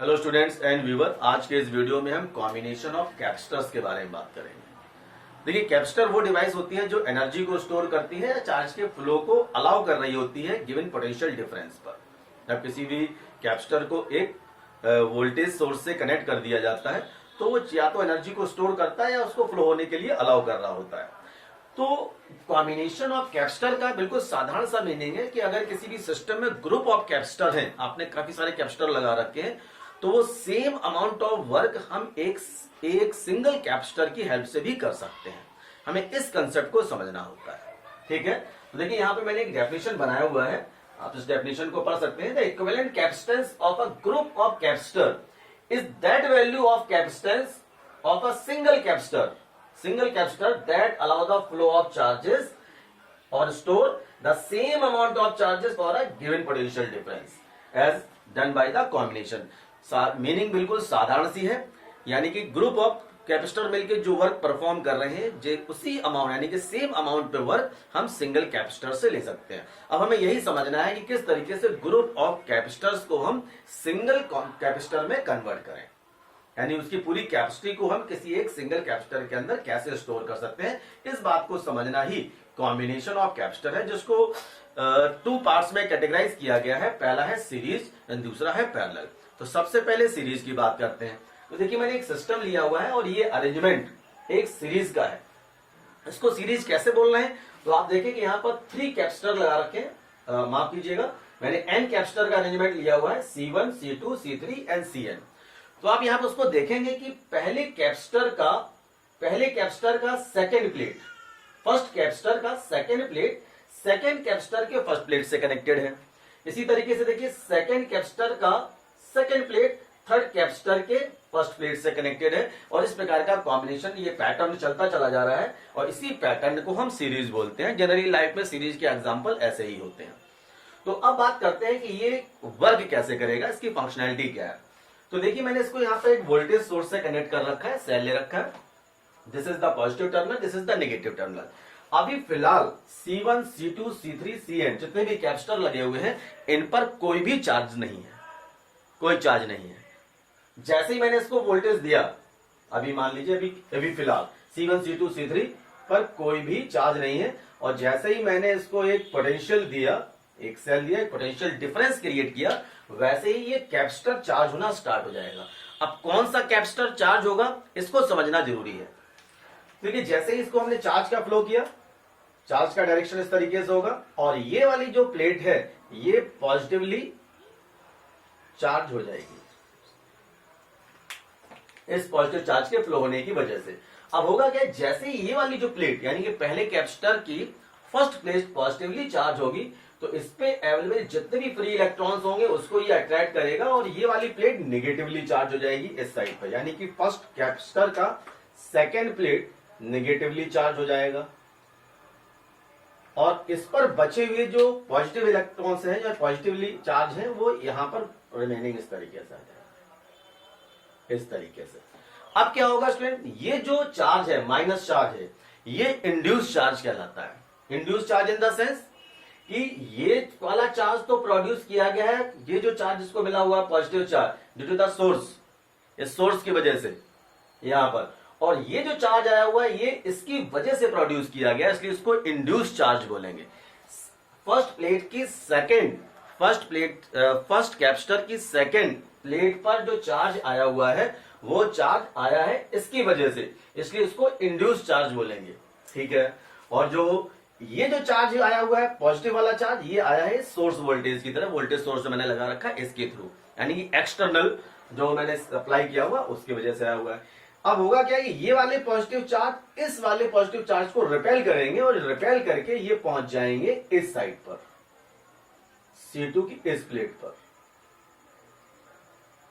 Hello students and viewer, आज के इस वीडियो में हम कॉम्बिनेशन ऑफ कैपेसिटर्स के बारे में बात करेंगे। देखिए, कैपेसिटर वो डिवाइस होती है जो एनर्जी को स्टोर करती है या चार्ज के फ्लो को अलाउ कर रही होती है गिवन पोटेंशियल डिफरेंस पर। जब किसी भी कैपेसिटर को एक वोल्टेज सोर्स से कनेक्ट कर दिया जाता है तो वो या तो एनर्जी को स्टोर करता है या उसको फ्लो होने के लिए अलाउ कर रहा होता है। तो कॉम्बिनेशन ऑफ कैपेसिटर का बिल्कुल साधारण सा मीनिंग है कि अगर किसी भी सिस्टम में ग्रुप ऑफ कैपेसिटर हैं, आपने काफी सारे कैपेसिटर लगा रखे हैं, तो वो सेम अमाउंट ऑफ वर्क हम एक सिंगल कैपेसिटर की हेल्प से भी कर सकते हैं। हमें इस कंसेप्ट को समझना होता है। ठीक है, तो देखिए यहां पे मैंने एक डेफिनेशन बनाया हुआ है, आप इस डेफिनेशन को पढ़ सकते हैं। The equivalent capacitance of a group of capacitor is that value of capacitance of a single capacitor that allow the flow of charges और store the same amount of charges for a given potential difference as done by the combination. Meaning बिल्कुल साधारण सी है, यानी कि group of capacitor मिलकर जो work perform कर रहे हैं उसी अमाउंट यानी कि सेम अमाउंट पे वर्क हम सिंगल कैपेसिटर से ले सकते हैं। अब हमें यही समझना है कि किस तरीके से ग्रुप ऑफ कैपेसिटर्स को हम सिंगल कैपेसिटर में कन्वर्ट करें, यानी उसकी पूरी कैपेसिटी को हम किसी एक सिंगल कैपेसिटर के अंदर कैसे स्टोर कर सकते हैं। इस बात को समझना ही कॉम्बिनेशन ऑफ कैपेसिटर है, जिसको टू पार्ट्स में कैटेगराइज किया गया है। पहला है सीरीज एंड दूसरा है पैरेलल। तो सबसे पहले सीरीज की बात करते हैं। तो देखिए, मैंने एक सिस्टम लिया हुआ है और ये अरेंजमेंट एक सीरीज का है। इसको सीरीज कैसे बोलना है, तो आप देखें कि यहाँ पर 3 कैपेसिटर लगा रखे हैं। माफ कीजिएगा, मैंने n कैपेसिटर का अरेंजमेंट लिया हुआ है, C1, C2, C3 and Cn। तो आप यहाँ पर उसको देखेंगे कि पहले कैपेसिटर का सेकेंड प्लेट, फर्स्ट कैपेसिटर का सेकेंड प्लेट सेकेंड कैपेसिटर के फर्स्ट प्लेट से कनेक्टेड है। इसी तरीके से देखिए, सेकेंड कैपेसिटर का सेकेंड प्लेट थर्ड कैपेसिटर के फर्स्ट प्लेट से कनेक्टेड है। और इस प्रकार का कॉम्बिनेशन, ये पैटर्न चलता चला जा रहा है और इसी पैटर्न को हम सीरीज बोलते हैं। जनरली लाइफ में सीरीज के एग्जांपल ऐसे ही होते हैं। तो अब बात करते हैं कि ये वर्क कैसे करेगा, इसकी फंक्शनैलिटी क्या है। तो देखिए, मैंने इसको यहाँ पे एक वोल्टेज सोर्स से कनेक्ट कर रखा है, सेल ले रखा है। This is the positive terminal, this is the negative terminal. अभी फिलहाल C1, C2, C3, Cn जितने भी कैपेसिटर लगे हुए हैं, इन पर कोई भी चार्ज नहीं है, कोई चार्ज नहीं है। जैसे ही मैंने इसको वोल्टेज दिया, अभी मान लीजिए अभी फिलहाल C1, C2, C3 पर कोई भी चार्ज नहीं है, और जैसे ही मैंने इसको एक पोटेंशियल दिया, एक सेल दिया, एक पोटेंशियल डिफरेंस क्रिएट किया, वैसे ही ये कैपेसिटर चार्ज होना स्टार्ट हो जाएगा। अब कौन सा कैपेसिटर चार्ज होगा, इसको समझना जरूरी है। क्योंकि जैसे ही इसको हमने चार्ज का फ्लो किया, चार्ज का डायरेक्शन इस तरीके से होगा, और ये वाली जो प्लेट है ये पॉजिटिवली चार्ज हो जाएगी इस पॉजिटिव चार्ज के फ्लो होने की वजह से। अब होगा क्या, जैसे ही ये वाली जो प्लेट यानी कि पहले कैपेसिटर की फर्स्ट प्लेट पॉजिटिवली चार्ज होगी, तो इस पे अवेलेबल जितने भी फ्री इलेक्ट्रॉन्स होंगे उसको ये अट्रैक्ट करेगा, और ये वाली प्लेट नेगेटिवली चार्ज हो जाएगी इस साइड पर। यानी कि फर्स्ट कैपेसिटर का सेकेंड प्लेट नेगेटिवली चार्ज हो जाएगा, और इस पर बचे हुए जो पॉजिटिव इलेक्ट्रॉन्स हैं, जो पॉजिटिवली चार्ज हैं, वो यहां पर रिमेनिंग इस तरीके से आ जाएगा, इस तरीके से। अब क्या होगा स्टूडेंट, ये जो चार्ज है, माइनस चार्ज है, ये इंड्यूस चार्ज कहलाता है। Induce charge in the sense कि ये वाला चार्ज तो प्रोड्यूस किया गया है, ये जो चार्ज इसको मिला हुआ है positive charge due to the source, इस सोर्स की वजह से यहां पर, और ये जो चार्ज आया हुआ है ये इसकी वजह से प्रोड्यूस किया गया, इसलिए इसको इंड्यूस चार्ज बोलेंगे। फर्स्ट कैपेसिटर की सेकेंड प्लेट पर जो चार्ज आया हुआ है वो चार्ज आया है इसकी वजह से, इसलिए इसको इंड्यूस चार्ज बोलेंगे। ठीक है, और जो ये जो चार्ज आया हुआ है पॉजिटिव वाला चार्ज, ये आया है सोर्स वोल्टेज की तरह, वोल्टेज सोर्स मैंने लगा रखा है इसके थ्रू, यानी कि एक्सटर्नल जो मैंने अप्लाई किया हुआ उसकी वजह से आया हुआ है। अब होगा क्या, ये वाले पॉजिटिव चार्ज इस वाले पॉजिटिव चार्ज को रिपेल करेंगे, और रिपेल करके ये पहुंच जाएंगे इस साइड पर, C2 की इस प्लेट पर,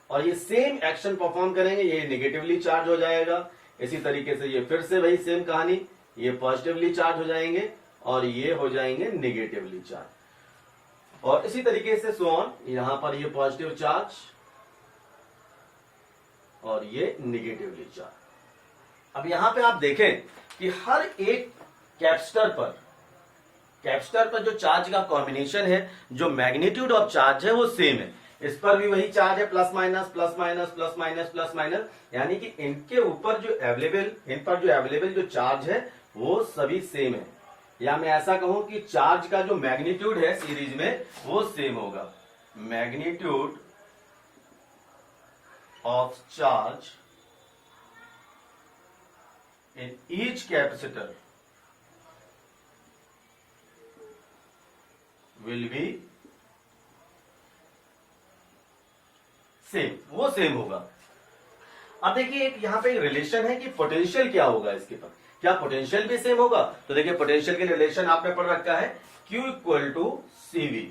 और ये सेम एक्शन परफॉर्म करेंगे, ये नेगेटिवली चार्ज हो जाएगा। इसी तरीके से ये फिर से वही सेम कहानी, ये पॉजिटिवली चार्ज हो जाएंगे और ये हो जाएंगे नेगेटिवली चार्ज, और इसी तरीके से सो ऑन, यहां पर ये पॉजिटिव चार्ज और ये नेगेटिवली चार्ज। अब यहां पे आप देखें कि हर एक कैपेसिटर पर जो चार्ज का कॉम्बिनेशन है, जो मैग्नीट्यूड ऑफ चार्ज है वो सेम है। इस पर भी वही चार्ज है, plus minus plus minus plus minus plus minus, यानी कि इनके ऊपर जो अवेलेबल, इन पर जो अवेलेबल जो चार्ज है वो सभी सेम है, या मैं ऐसा कहूं कि चार्ज का जो मैग्नीट्यूड है सीरीज में वो सेम होगा। Magnitude of charge in each capacitor will be same, वो सेम होगा। अब देखिए एक यहां पे एक रिलेशन है कि पोटेंशियल क्या होगा इसके पर, क्या पोटेंशियल भी सेम होगा? तो देखिए पोटेंशियल के रिलेशन आपने पढ़ रखा है, Q equal to CV।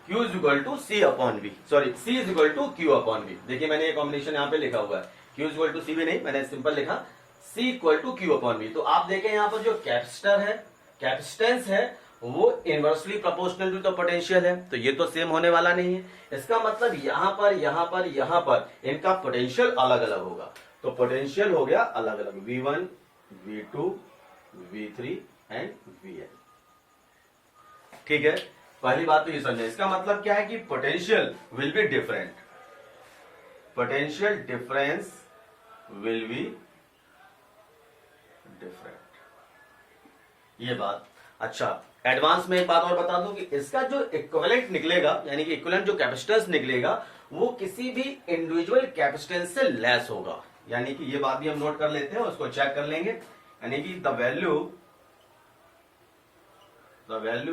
Q is equal to C upon V, sorry C is equal to Q upon V। देखिए मैंने ये कॉम्बिनेशन यहां पे लिखा हुआ है, Q is equal to CV नहीं, मैंने सिंपल लिखा C equal to Q upon V। तो आप देखें यहां पर जो कैपेसिटर है, कैपेसिटेंस है, वो inversely proportional to the potential है, तो ये तो सेम होने वाला नहीं है। इसका मतलब यहां पर यहां पर यहां पर इनका पोटेंशियल अलग अलग होगा, तो पोटेंशियल हो गया अलग अलग, V1 V2 V3 and Vn। ठीक है, पहली बात तो ये समझे, इसका मतलब क्या है कि potential will be different, potential difference will be different, ये बात। अच्छा, एडवांस में एक बात और बता दूं कि इसका जो इक्विवेलेंट निकलेगा, यानी कि इक्विवेलेंट जो कैपेसिटेंस निकलेगा, वो किसी भी इंडिविजुअल कैपेसिटेंस से लेस होगा, यानी कि ये बात भी हम नोट कर लेते हैं, उसको चेक कर लेंगे, यानी कि the value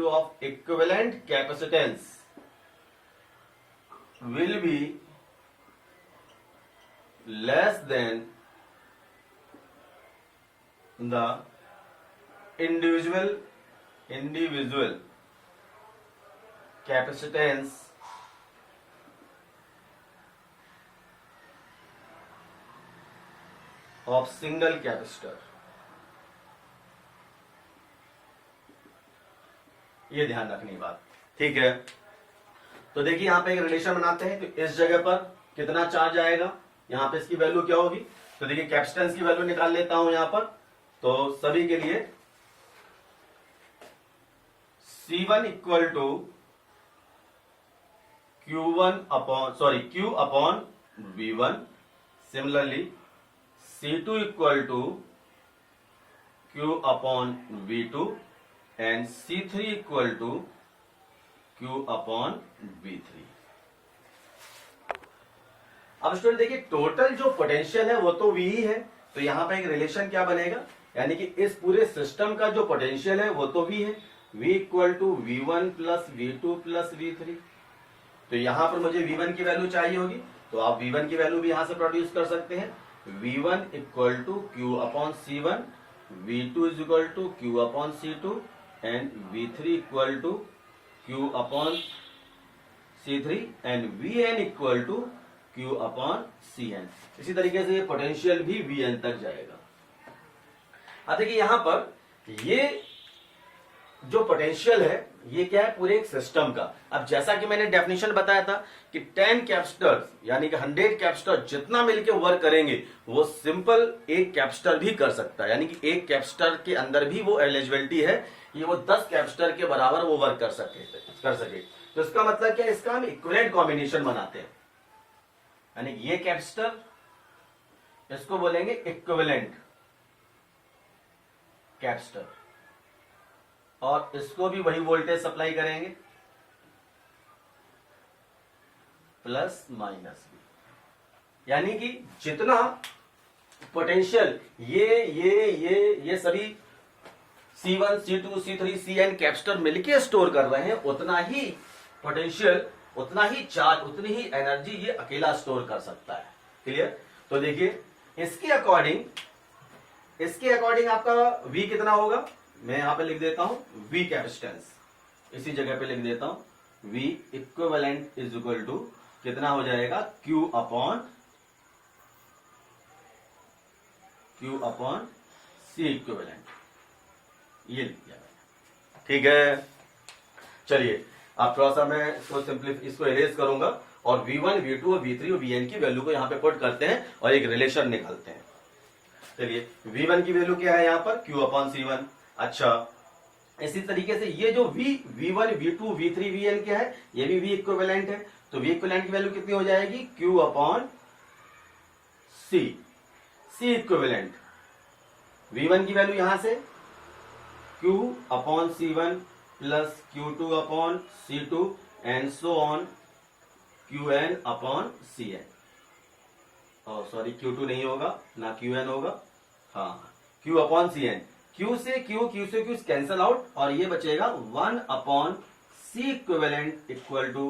of equivalent capacitance will be less than the individual capacitance of single capacitor। ये ध्यान रखनी बात, ठीक है। तो देखिए यहां पे एक रिलेशन बनाते हैं, तो इस जगह पर कितना चार्ज आएगा, यहां पे इसकी वैल्यू क्या होगी, तो देखिए कैपेसिटेंस की वैल्यू निकाल लेता हूं यहां पर, तो सभी के लिए C1 equal to Q upon V1, similarly C2 equal to Q upon V2 and C3 equal to Q upon V3। अब स्टूडेंट देखिए टोटल जो पोटेंशियल है वो तो V ही है, तो यहां पे एक रिलेशन क्या बनेगा, यानी कि इस पूरे सिस्टम का जो पोटेंशियल है वो तो V है, V equal to V1 plus V2 plus V3। तो यहां पर मुझे V1 की वैल्यू चाहिए होगी, तो आप V1 की वैल्यू भी यहां से प्रोड्यूस कर सकते हैं, V1 equal to Q upon C1, V2 is equal to Q upon C2 and V3 equal to Q upon C3 and Vn equal to Q upon Cn। इसी तरीके से ये पोटेंशियल भी Vn तक जाएगा। अब देखिए यहां पर ये जो पोटेंशियल है ये क्या है, पूरे एक सिस्टम का। अब जैसा कि मैंने डेफिनेशन बताया था कि 10 कैपेसिटर यानी कि 100 कैपेसिटर जितना मिलकर वर्क करेंगे वो सिंपल एक कैपेसिटर भी कर सकता है, यानी कि एक कैपेसिटर के अंदर भी वो एलिजिबिलिटी है कि वो 10 कैपेसिटर के बराबर वो वर्क कर सके। तो इसका मतलब क्या है, इसका हम इक्विवेलेंट कॉम्बिनेशन बनाते हैं, यानी ये कैपेसिटर इसको बोलेंगे इक्विवेलेंट कैपेसिटर, और इसको भी वही वोल्टेज सप्लाई करेंगे प्लस माइनस भी, यानी कि जितना पोटेंशियल ये सभी C1 C2 C3 Cn capacitor मिलके स्टोर कर रहे हैं, उतना ही पोटेंशियल, उतना ही चार्ज, उतनी ही एनर्जी ये अकेला स्टोर कर सकता है। क्लियर? तो देखिए इसके अकॉर्डिंग आपका V कितना होगा, मैं यहां पे लिख देता हूं V कैपेसिटेंस, इसी जगह पे लिख देता हूं V equivalent is equal to कितना हो जाएगा, Q अपॉन C इक्विवेलेंट, ये लिख दिया मैंने। ठीक है, चलिए आप थोड़ा सा मैं इसको इरेज करूंगा और V1 V2 और V3 और Vn की वैल्यू को यहां पे पुट करते हैं और एक रिलेशन निकालते हैं। चलिए V1 की वैल्यू क्या है यहाँ पर Q अपॉन C1। अच्छा, इसी तरीके से ये जो V1, V2, V3, Vn क्या है, ये भी V इक्विवेलेंट है, तो V इक्विवेलेंट की वैल्यू कितनी हो जाएगी, Q upon C equivalent. V1 की वैल्यू यहां से Q upon C1 plus Q2 upon C2 and so on Qn upon Cn। Sorry Q2 नहीं होगा ना Qn होगा, हाँ Q अपॉन Cn। Q से Q कैंसल आउट और ये बचेगा 1 upon C equivalent equal to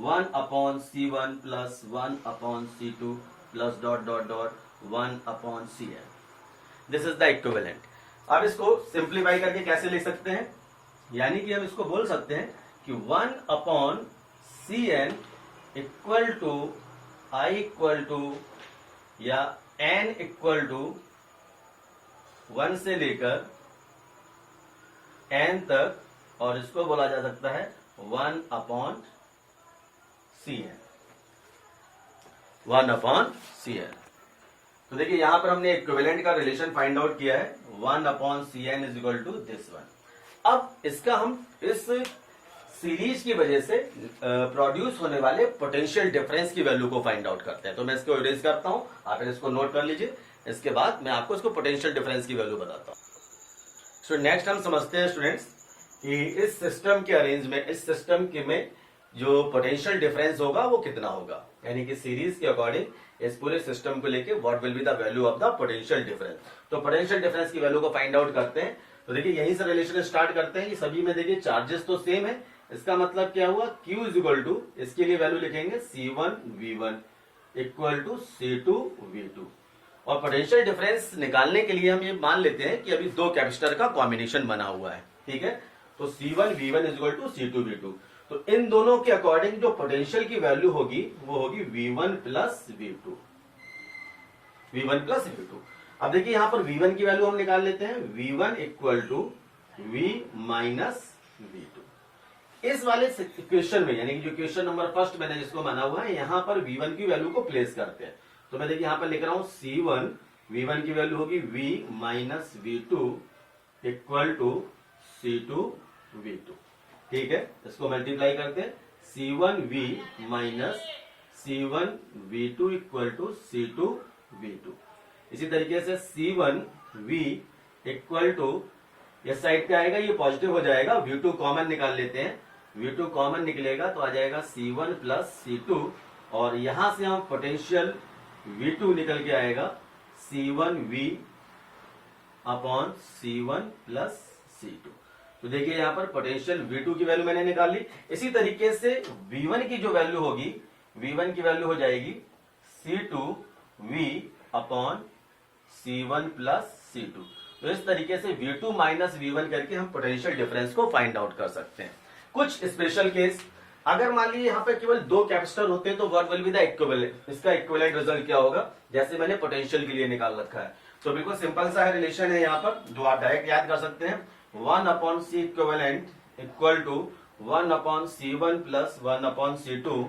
1 upon C1 plus 1 upon C2 plus dot dot dot 1 upon Cn। This is the equivalent. अब इसको सिंप्लीफाई करके कैसे लिख सकते हैं, यानी कि हम इसको बोल सकते हैं कि 1 upon Cn equal to I equal to या n इक्वल टू 1 से लेकर n तक, और इसको बोला जा सकता है 1 अपॉन Cn, 1 अपॉन Cn। तो देखिए यहां पर हमने इक्विवेलेंट का रिलेशन फाइंड आउट किया है, 1 upon Cn is equal to this one. अब इसका हम इस सीरीज की वजह से प्रोड्यूस होने वाले पोटेंशियल डिफरेंस की वैल्यू को फाइंड आउट करते हैं। तो मैं इसको इरेज करता हूं, आप इसको नोट कर लीजिए, इसके बाद मैं आपको इसको पोटेंशियल डिफरेंस की वैल्यू बताता हूं। सो नेक्स्ट हम समझते हैं स्टूडेंट्स कि इस सिस्टम के अरेंज में, इस सिस्टम के में जो पोटेंशियल डिफरेंस होगा वो कितना होगा, यानी कि सीरीज के अकॉर्डिंग इस पूरे सिस्टम को लेके what will be the value of the potential difference. तो पोटेंशियल डिफरेंस की वैल्यू को फाइंड आउट करते हैं। तो देखिए यहीं से रिलेशन स्टार्ट करते हैं कि सभी में देखिए चार्जेस तो सेम है, इसका मतलब क्या हुआ, Q इज इक्वल टू, इसके लिए वैल्यू लिखेंगे C1 V1 equal to C2 V2। और पोटेंशियल डिफरेंस निकालने के लिए हम ये मान लेते हैं कि अभी दो कैपेसिटर का कॉम्बिनेशन बना हुआ है, ठीक है। तो C1 V1 is equal to C2 V2। तो इन दोनों के अकॉर्डिंग जो पोटेंशियल की वैल्यू होगी वो होगी V1 plus V2, V1 plus V2। अब देखिए यहां पर V1 की वैल्यू हम निकाल लेते हैं, V1 equal to V minus V2। इस वाले इक्वेशन में, यानी कि जो क्वेश्चन नंबर फर्स्ट मैंने जिसको माना हुआ है, यहां पर V1 की वैल्यू को प्लेस करते हैं। तो मैं देखिए यहां पर लिख रहा हूं C1, V1 की वैल्यू होगी V minus V2 equal to C2 V2, ठीक है। इसको मल्टीप्लाई करते हैं, C1 V minus C1 V2 equal to C2 V2। इसी तरीके से C1 V इक्वल टू, इस साइड पे आएगा ये पॉजिटिव हो जाएगा, V2 कॉमन निकाल लेते हैं, V2 कॉमन निकलेगा तो आ जाएगा C1 प्लस C2, और यहां से हम पोटेंशियल V2 निकल के आएगा C1 V upon C1 plus C2। तो देखिए यहां पर पोटेंशियल V2 की वैल्यू मैंने निकाल ली। इसी तरीके से V1 की जो वैल्यू होगी, V1 की वैल्यू हो जाएगी C2 V upon C1 plus C2। तो इस तरीके से V2 माइनस V1 करके हम पोटेंशियल डिफरेंस को फाइंड आउट कर सकते हैं। कुछ स्पेशल केस, अगर मान लीजिए यहाँ पे केवल दो कैपेसिटर होते हैं तो what will be the equivalent, इसका इक्विवेलेंट रिजल्ट क्या होगा, जैसे मैंने पोटेंशियल के लिए निकाल रखा है। तो बिल्कुल सिंपल सा है रिलेशन है यहाँ पर, जो आप डायरेक्ट याद कर सकते हैं, 1 upon C equivalent equal to 1 upon C1 plus 1 upon C2।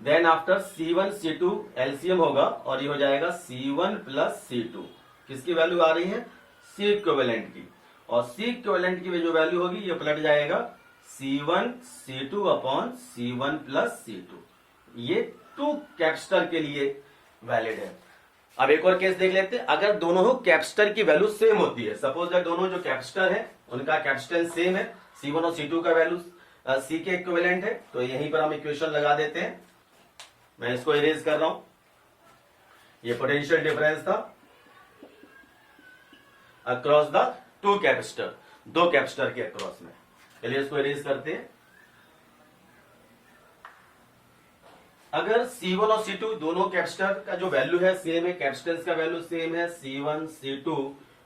Then after C1 C2 LCM होगा और ये हो जाएगा C1 प्लस C2। किसकी वैल्यू आ रही है, C इक्विवेलेंट की, और C इक्विवेलेंट की जो वैल्यू होगी ये पलट जाएगा C1 C2 upon C1 plus C2। ये टू कैपेसिटर के लिए वैलिड है। अब एक और केस देख लेते हैं, अगर दोनों कैपेसिटर की वैल्यू सेम होती है, सपोज दैट दोनों जो कैपेसिटर है उनका कैपेसिटेंस सेम है, C1 और C2 का वैल्यू C के इक्विवेलेंट है, तो यहीं पर हम इक्वेशन लगा देते हैं। मैं इसको इरेज कर रहा हूं, ये पोटेंशियल डिफरेंस था अक्रॉस द टू कैपेसिटर, दो कैपेसिटर के अक्रॉस में। चलिए इसको इरेज करते हैं। अगर C1 और C2 दोनों कैपेसिटर का जो वैल्यू है सेम है, कैपेसिटेंस का वैल्यू सेम है, C1 C2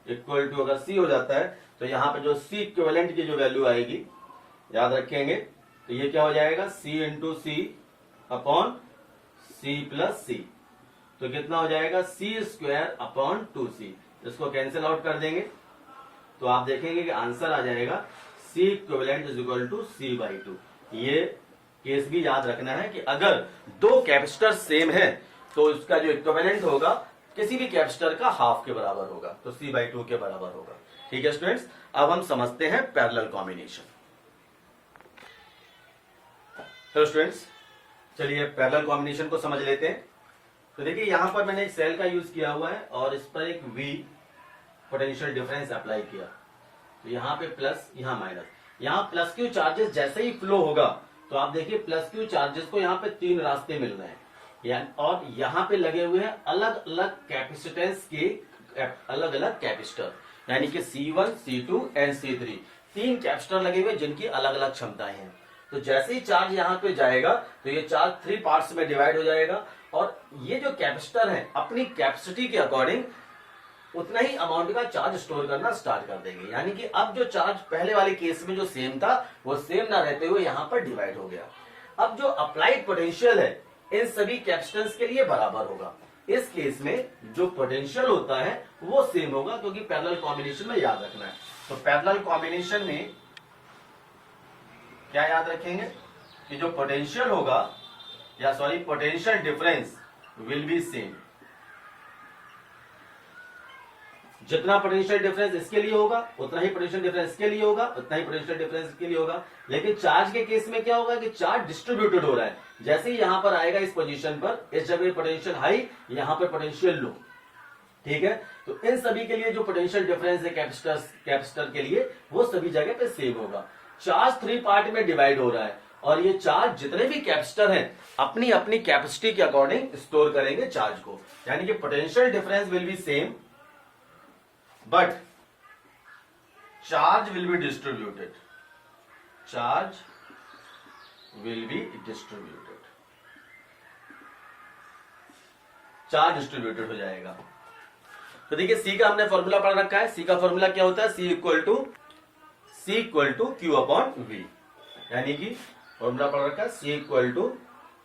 इक्वल टू अगर C हो जाता है तो यहां पे जो C इक्विवेलेंट की जो वैल्यू आएगी याद रखेंगे, तो ये क्या हो जाएगा, C into C upon C plus C। तो कितना हो जाएगा, C स्क्वायर अपॉन 2C। इसको कैंसिल आउट कर देंगे तो आप देखेंगे कि आंसर आ जाएगा C equivalent is equal to C by 2। ये केस भी याद रखना है कि अगर दो कैपेसिटर सेम है तो उसका जो इक्विवेलेंट होगा किसी भी कैपेसिटर का हाफ के बराबर होगा, तो C/2 के बराबर होगा। ठीक है स्टूडेंट्स, अब हम समझते हैं पैरेलल कॉम्बिनेशन। तो स्टूडेंट्स चलिए पैरेलल कॉम्बिनेशन को समझ लेते हैं। तो देखिए यहां पर मैंने एक सेल का यूज किया हुआ है और इस पर एक V पोटेंशियल डिफरेंस अप्लाई किया। तो यहाँ पे प्लस, यहाँ माइनस। यहाँ प्लस क्यू चार्जेस जैसे ही फ्लो होगा तो आप देखिए प्लस क्यू चार्जेस को यहाँ पे 3 रास्ते मिल रहे हैं, और यहाँ पे लगे हुए हैं अलग अलग कैपेसिटेंस के अलग अलग कैपेसिटर, यानी कि C1, C2 and C3 3 capacitor लगे हुए जिनकी अलग अलग क्षमताएं हैं। तो जैसे ही चार्ज यहाँ पे जाएगा तो ये चार्ज 3 पार्ट्स में डिवाइड हो जाएगा, और ये जो कैपेसिटर है अपनी कैपेसिटी के अकॉर्डिंग उतना ही अमाउंट का चार्ज स्टोर करना स्टार्ट कर देंगे। यानी कि अब जो चार्ज पहले वाले केस में जो सेम था वो सेम ना रहते हुए यहाँ पर डिवाइड हो गया। अब जो अप्लाइड पोटेंशियल है इन सभी कैपेसिटेंस के लिए बराबर होगा। इस केस में जो पोटेंशियल होता है वो सेम होगा, क्योंकि पैरेलल कॉम्बिनेशन में याद रखना है। तो पैरेलल कॉम्बिनेशन में क्या याद रखेंगे कि जो पोटेंशियल होगा, या sorry potential difference will be same. जितना पोटेंशियल डिफरेंस इसके लिए होगा उतना ही पोटेंशियल डिफरेंस इसके लिए होगा, उतना ही पोटेंशियल डिफरेंस इसके लिए होगा। लेकिन चार्ज के केस में क्या होगा कि चार्ज डिस्ट्रीब्यूटेड हो रहा है। जैसे ही यहां पर आएगा इस पोजीशन पर, इस जगह पोटेंशियल हाई, यहां पर पोटेंशियल लो। ठीक है, तो इन सभी के लिए जो पोटेंशियल डिफरेंस है कैपेसिटर के लिए वो सभी जगह पे सेम होगा। चार्ज 3 पार्ट में डिवाइड हो रहा है और ये चार्ज जितने भी कैपेसिटर हैं अपनी अपनी कैपेसिटी के अकॉर्डिंग स्टोर करेंगे चार्ज को। यानी कि potential difference will be same but charge will be distributed. Charge will be distributed. Charge distributed हो जाएगा। तो देखिए C का हमने फॉर्मूला पढ़ रखा है। C का फॉर्मूला क्या होता है? C equal to Q upon V। यानी कि फॉर्मूला पढ़ रखा है C equal to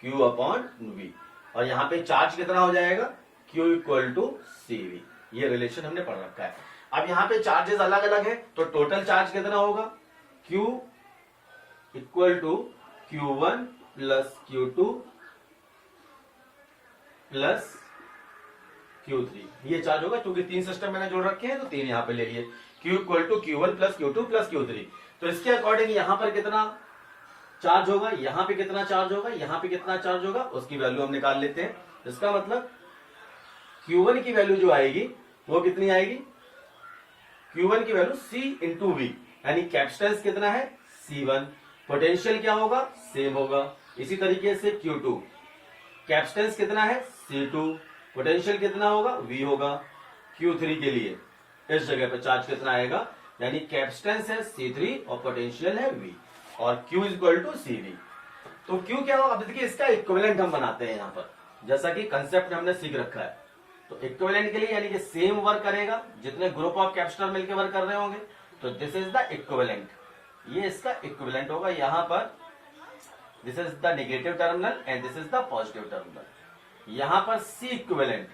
Q upon V, और यहां पे चार्ज कितना हो जाएगा? Q equal to CV। ये रिलेशन हमने पढ़ रखा है। अब यहां पे चार्जेस अलग अलग है, तो टोटल चार्ज कितना होगा? Q equal to Q1 plus Q2 plus Q3। ये चार्ज होगा, क्योंकि 3 सिस्टम मैंने जोड़ रखे हैं तो 3 यहां पे ले लिए। Q equal to Q1 plus Q2 plus Q3। तो इसके अकॉर्डिंग यहां पर कितना चार्ज होगा, यहां पे कितना चार्ज होगा, यहां पे कितना चार्ज होगा, उसकी वैल्यू हम निकाल लेते हैं। इसका मतलब Q1 की वैल्यू जो आएगी वो कितनी आएगी? Q1 की वैल्यू C इंटू V, यानी कैपेसिटेंस कितना है? C1। पोटेंशियल क्या होगा? सेम होगा। इसी तरीके से Q2 कैपेसिटेंस कितना है? C2। पोटेंशियल कितना होगा? V होगा। Q3 के लिए इस जगह पे चार्ज कितना आएगा? यानी कैपेसिटेंस है C3 और पोटेंशियल है V, और Q इक्वल टू CV। तो Q क्या होगा? अब देखिए इसका इक्विवेलेंट हम बनाते हैं यहां पर, जैसा कि कंसेप्ट हमने सीख रखा है। तो इक्विवेलेंट के लिए यानी कि सेम वर्क करेगा, जितने ग्रुप ऑफ कैपेसिटर मिलकर वर्क कर रहे होंगे, तो दिस इज द इक्विवेलेंट। ये इसका इक्विवेलेंट होगा। यहां पर this is the negative terminal and this is the positive terminal. यहां पर C इक्विवेलेंट,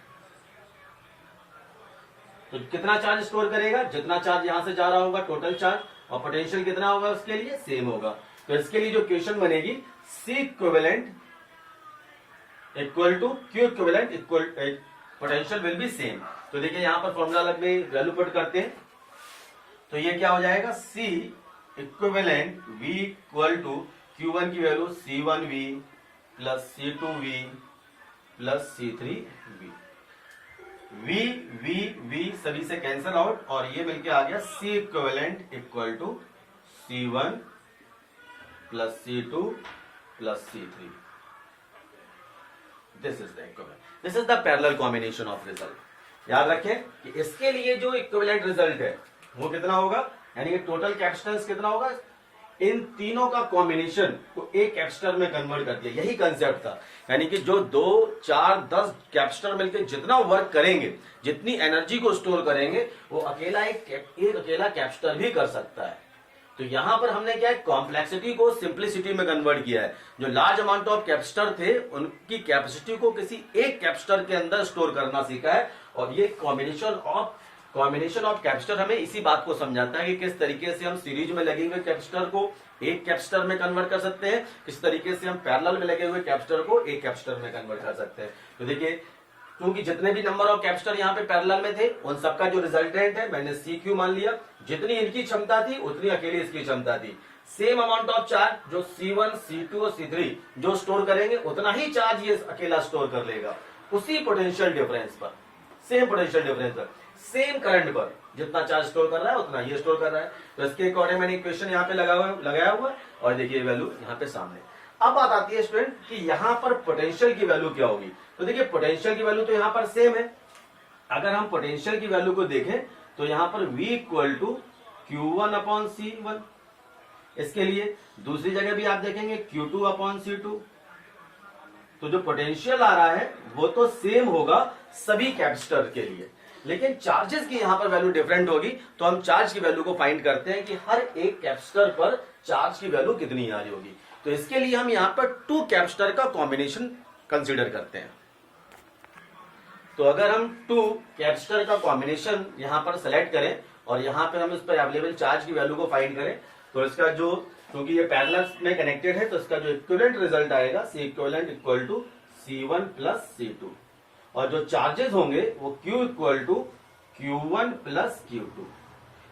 तो कितना चार्ज स्टोर करेगा? जितना चार्ज यहां से जा रहा होगा टोटल चार्ज, और पोटेंशियल कितना होगा उसके लिए? सेम होगा। तो इसके लिए जो क्वेश्चन बनेगी C equivalent equal to Q equivalent equal potential will be same. तो देखिए यहां पर फॉर्मूला लग में वैल्यू पुट करते हैं, तो ये क्या हो जाएगा? C equivalent V equal to Q1 की value C1V plus C2V plus C3V। V सभी से कैंसल आउट, और ये मिलके आ गया C equivalent equal to C1 plus C2 plus C3। This is the equivalent, this is the parallel combination of result. याद रखें कि इसके लिए जो इक्विवेलेंट रिजल्ट है वो कितना होगा, यानी कि टोटल कैपेसिटेंस कितना होगा, इन तीनों का कॉम्बिनेशन को एक कैपेसिटर में कन्वर्ट कर दिया। यही कंसेप्ट था, यानी कि जो 2, 4, 10 कैपेसिटर मिलकर जितना वर्क करेंगे, जितनी एनर्जी को स्टोर करेंगे, वो अकेला एक अकेला कैपेसिटर भी कर सकता है। तो यहां पर हमने क्या है, कॉम्प्लेक्सिटी को सिंप्लिसिटी में कन्वर्ट किया है। जो लार्ज अमाउंट ऑफ कैपेसिटर थे उनकी कैपेसिटी को किसी एक कैपेसिटर के अंदर स्टोर करना सीखा है, और ये कॉम्बिनेशन ऑफ कैपेसिटर हमें इसी बात को समझाता है कि किस तरीके से हम सीरीज में लगे हुए कैपेसिटर को एक कैपेसिटर में कन्वर्ट कर सकते हैं, किस तरीके से हम पैरेलल में लगे हुए कैपेसिटर को एक कैपेसिटर में कन्वर्ट कर सकते हैं। तो देखिए क्योंकि जितने भी नंबर ऑफ कैपेसिटर यहाँ पे पैरेलल में थे उन सबका जो रिजल्टेंट है मैंने CQ मान लिया। जितनी इनकी क्षमता थी उतनी अकेली इसकी क्षमता थी। सेम अमाउंट ऑफ चार्ज जो C1, C2 और C3 जो स्टोर करेंगे उतना ही चार्ज ये अकेला स्टोर कर लेगा उसी पोटेंशियल डिफरेंस पर, सेम पोटेंशियल डिफरेंस पर, सेम करंट पर। जितना चार्ज स्टोर कर रहा है उतना ये स्टोर कर रहा है। तो इसके अकॉर्डिंग मैंने इक्वेशन यहाँ पे लगाया हुआ और देखिए वैल्यू यहाँ पे सामने। अब बात आती है स्टूडेंट कि यहाँ पर पोटेंशियल की वैल्यू क्या होगी। तो देखिए पोटेंशियल की वैल्यू तो यहाँ पर सेम है। अगर हम पोटेंशियल की वैल्यू को देखें तो यहाँ पर V इक्वल टू Q1/C1। इसके लिए दूसरी जगह भी आप देखेंगे Q2/C2। तो जो पोटेंशियल आ रहा है वो तो सेम होगा सभी कैपेसिटर के लिए, लेकिन चार्जेस की यहां पर वैल्यू डिफरेंट होगी। तो हम चार्ज की वैल्यू को फाइंड करते हैं कि हर एक कैपेसिटर पर चार्ज की वैल्यू कितनी आ रही होगी। तो इसके लिए हम यहां पर 2 कैपेसिटर का कॉम्बिनेशन कंसीडर करते हैं। तो अगर हम 2 कैपेसिटर का कॉम्बिनेशन यहां पर सेलेक्ट करें और यहां पर हम इस पर अवेलेबल चार्ज की वैल्यू को फाइंड करें तो इसका जो, क्योंकि ये पैरेलल में कनेक्टेड है, तो इसका जो इक्विवेलेंट रिजल्ट आएगा C equivalent equal to C1 plus C2 और जो चार्जेस होंगे वो Q equal to Q1 plus Q2,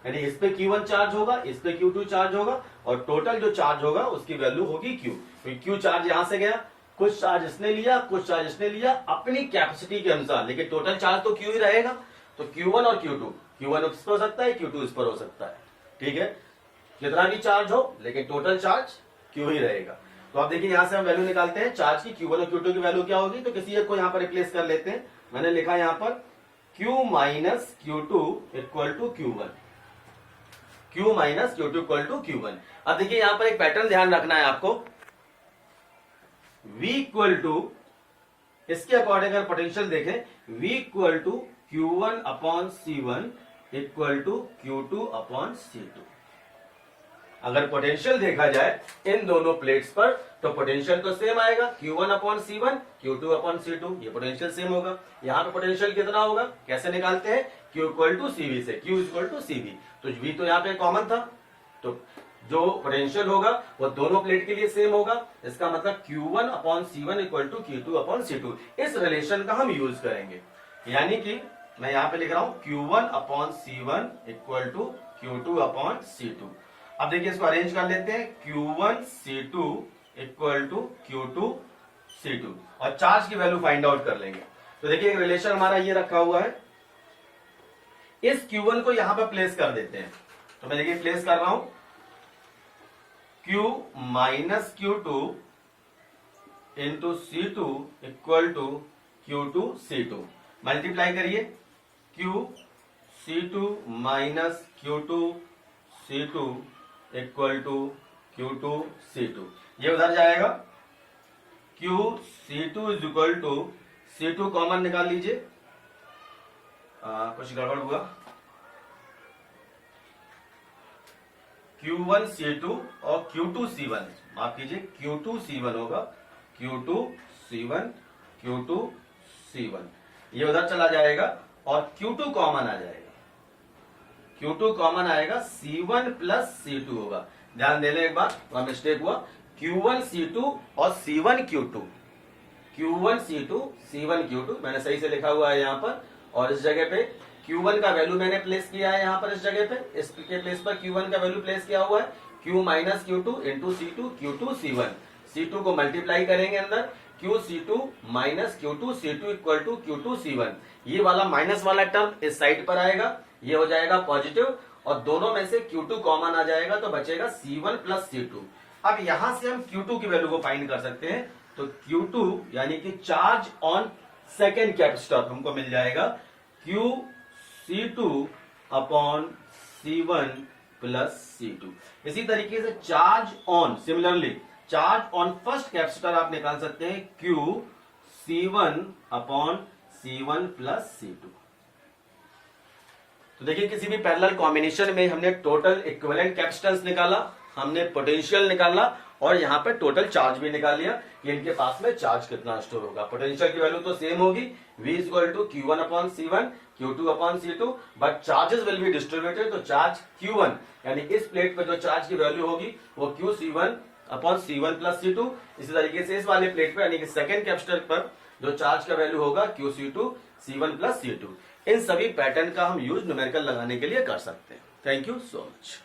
यानी इस पे Q1 चार्ज होगा, इस पे Q2 चार्ज होगा और टोटल जो चार्ज होगा उसकी वैल्यू होगी Q। तो Q चार्ज यहां से गया, कुछ चार्ज इसने लिया, कुछ चार्ज इसने लिया अपनी कैपेसिटी के अनुसार, लेकिन टोटल चार्ज तो Q ही रहेगा। तो Q1 और Q2, Q1 इस पर हो सकता है, Q2 इस पर हो सकता है, ठीक है, कितना भी चार्ज हो लेकिन टोटल चार्ज Q ही रहेगा। तो आप देखिए यहां से हम वैल्यू निकालते हैं चार्ज की, Q1 और Q2 की वैल्यू क्या होगी। तो किसी एक को यहां पर रिप्लेस कर लेते हैं। मैंने लिखा यहां पर Q minus Q2 equal to Q1, Q minus Q2 equal to Q1। अब देखिए यहां पर एक पैटर्न ध्यान रखना है आपको। V इक्वल टू, इसके अकॉर्डिंग अगर पोटेंशियल देखें, V equal to Q1/C1 equal to Q2/C2। अगर पोटेंशियल देखा जाए इन दोनों प्लेट्स पर तो पोटेंशियल तो सेम आएगा, Q1/C1 Q2/C2, ये पोटेंशियल सेम होगा। यहां पे पोटेंशियल कितना होगा, कैसे निकालते हैं, Q इक्वल टू CV से, Q इक्वल टू CV। तो V तो यहाँ पे कॉमन था, तो जो पोटेंशियल होगा वो दोनों प्लेट के लिए सेम होगा। इसका मतलब Q1/C1 इक्वल टू Q2/C2। इस रिलेशन का हम यूज करेंगे, यानी कि मैं यहां पे लिख रहा हूं Q1/C1 इक्वल टू Q2/C2। अब देखिए इसको अरेंज कर लेते हैं, Q1/C2 इक्वल टू Q2/C2 और चार्ज की वैल्यू फाइंड आउट कर लेंगे। तो देखिए एक रिलेशन हमारा ये रखा हुआ है, इस Q1 को यहां पर प्लेस कर देते हैं। तो मैं देखिए प्लेस कर रहा हूं Q minus Q2 into C2 equal to Q2/C2। Multiply करिए, Q C2 minus Q2/C2 equal to Q2/C2। ये उधर जाएगा, Q C2 is equal to C2 common निकाल लीजिए, कुछ गड़बड़ हुआ, Q1/C2 और Q2/C1, माफ कीजिए Q2/C1 होगा, Q2/C1 Q2/C1, ये उधर चला जाएगा और Q2 कॉमन आ जाएगा, Q2 कॉमन आएगा, C1 प्लस C2 होगा। ध्यान देने एक बार, वहां मिस्टेक हुआ, Q1/C2 और C1/Q2, Q1/C2 C1/Q2 मैंने सही से लिखा हुआ है यहाँ पर। और इस जगह पे Q1 का वैल्यू मैंने प्लेस किया है यहाँ पर, इस जगह पे, इसके प्लेस पर Q1 का वैल्यू प्लेस किया हुआ है, Q minus Q2 into C2 Q2/C1। C2 को मल्टीप्लाई करेंगे अंदर, QC2 minus Q2/C2 equal to Q2/C1। ये वाला माइनस वाला टर्म इस साइड पर आएगा, ये हो जाएगा पॉजिटिव और दोनों में से Q2 कॉमन आ जाएगा तो बचेगा C1 प्लस C2। अब यहां से हम Q2 की वैल्यू को फाइंड कर सकते हैं। तो Q2 यानी कि चार्ज ऑन सेकेंड कैपेसिटर हमको मिल जाएगा QC2/C1 प्लस C2। इसी तरीके से charge on, similarly charge on first capacitor आप निकाल सकते हैं QC1/C1 प्लस C2। तो देखिए किसी भी पैरेलल कॉम्बिनेशन में हमने टोटल इक्विवेलेंट कैपेसिटेंस निकाला, हमने पोटेंशियल निकाला और यहाँ पे टोटल चार्ज भी निकाल लिया कि इनके पास में चार्ज कितना स्टोर होगा। पोटेंशियल की वैल्यू तो सेम होगी, V equal to Q1/C1 Q2/C2, but charges will be distributed. तो चार्ज Q1 यानी इस प्लेट पर जो चार्ज की वैल्यू होगी वो QC1/C1 प्लस C2। इसी तरीके से इस वाले प्लेट पर यानी कि सेकेंड कैपेसिटर पर जो चार्ज का वैल्यू होगा QC2 C1 प्लस C2। इन सभी पैटर्न का हम यूज न्यूमेरिकल लगाने के लिए कर सकते हैं। Thank you so much.